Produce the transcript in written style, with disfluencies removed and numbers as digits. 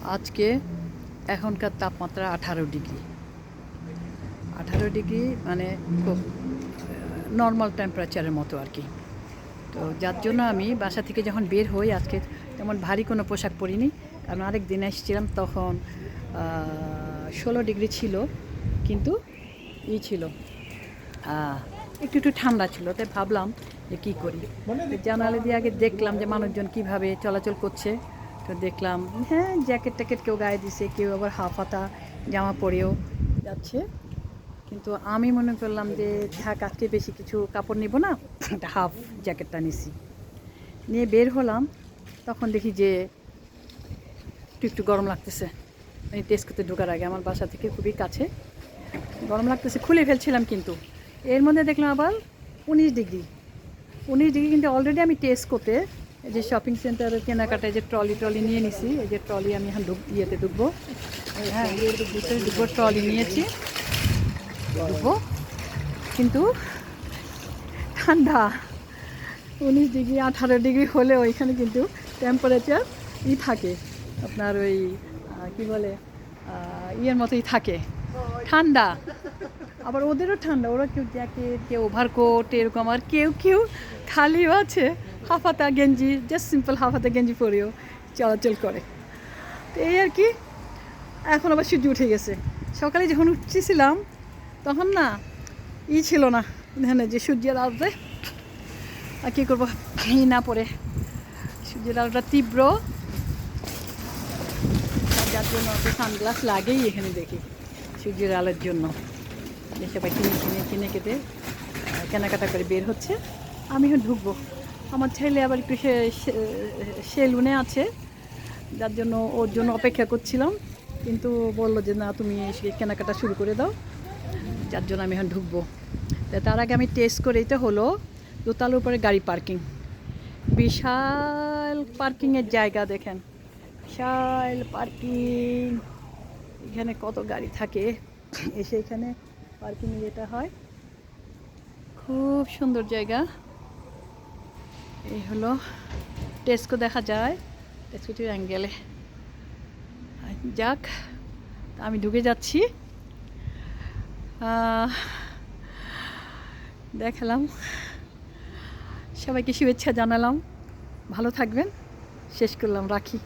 আজকে এখনকার তাপমাত্রা 18 ডিগ্রি। 18 ডিগ্রি মানে খুব নর্মাল টেম্পারেচারের মতো আর কি। তো যার জন্য আমি বাসা থেকে যখন বের হই আজকে তেমন ভারী কোনো পোশাক পরিনি, কারণ আরেক দিন এসেছিলাম তখন 16 ডিগ্রি ছিল, কিন্তু ছিল একটু একটু ঠান্ডা ছিল। তাই ভাবলাম যে কী করি, জানালা দিয়ে আগে দেখলাম যে মানুষজন কীভাবে চলাচল করছে। তো দেখলাম হ্যাঁ, জ্যাকেট ট্যাকেট কেউ গায়ে দিছে, কেউ আবার হাফ হাতা জামা পরেও যাচ্ছে। কিন্তু আমি মনে করলাম যে থাক, আজকে বেশি কিছু কাপড় নিব না, একটা হাফ জ্যাকেটটা নিছি, নিয়ে বের হলাম। তখন দেখি যে একটু একটু গরম লাগতেছে। আমি টেস্ট করতে ঢোকার আগে আমার বাসা থেকে খুবই কাছে, গরম লাগতেছে, খুলে ফেলছিলাম, কিন্তু এর মধ্যে দেখলাম আবার 19 ডিগ্রি। 19 ডিগ্রি কিন্তু অলরেডি আমি টেস্ট করতে এই যে শপিং সেন্টারের কেনাকাটায় যে ট্রলি নিয়ে নিছি, এই যে ট্রলি আমি এখন ইয়েতে ঢুকবো, হ্যাঁ ভিতরে ঢুকবো, ট্রলি নিয়েছি, ঢুকবো। কিন্তু ঠান্ডা, 19 ডিগ্রি 18 ডিগ্রি হলে ওইখানে কিন্তু টেম্পারেচার থাকে আপনার ওই কি বলে ইয়ের মতোই থাকে, ঠান্ডা। আবার ওদেরও ঠান্ডা, ওরা কেউ জ্যাকেট, কেউ ওভারকোট এরকম, আর কেউ কেউ খালিও আছে হাফাতা গেঞ্জি, জাস্ট সিম্পল হাফাতা গেঞ্জি পরেও চলাচল করে। তো এই আর কি। এখন আবার সূর্য উঠে গেছে। সকালে যখন উঠছিলাম তখন না ছিল না, এখানে যে সূর্যের আলোতে আর কী করবো, না পড়ে সূর্যের আলোটা তীব্র, যার জন্য অত সানগ্লাস লাগেই এখানে দেখি সূর্যের আলোর জন্য। সবাই কিনে কেটে কেনাকাটা করে বের হচ্ছে, আমি এখন ঢুকবো। আমার ছেলে আবার একটু সেলুনে আছে, যার জন্য ওর জন্য অপেক্ষা করছিলাম, কিন্তু বললো যে না, তুমি কেনাকাটা শুরু করে দাও, যার জন্য আমি এখন ঢুকবো। তার আগে আমি টেস্ট করেই তো হলো দোতলার উপরে গাড়ি পার্কিং, বিশাল পার্কিংয়ের জায়গা দেখেন, বিশাল পার্কিং, এখানে কত গাড়ি থাকে, এসে এখানে পার্কিং যেটা হয়, খুব সুন্দর জায়গা। এই হলো টেস্কো, দেখা যায় টেস্কো অ্যাঙ্গেলে। যাক, আমি ঢুকে যাচ্ছি, দেখালাম, সবাইকে শুভেচ্ছা জানালাম, ভালো থাকবেন, শেষ করলাম, রাখি।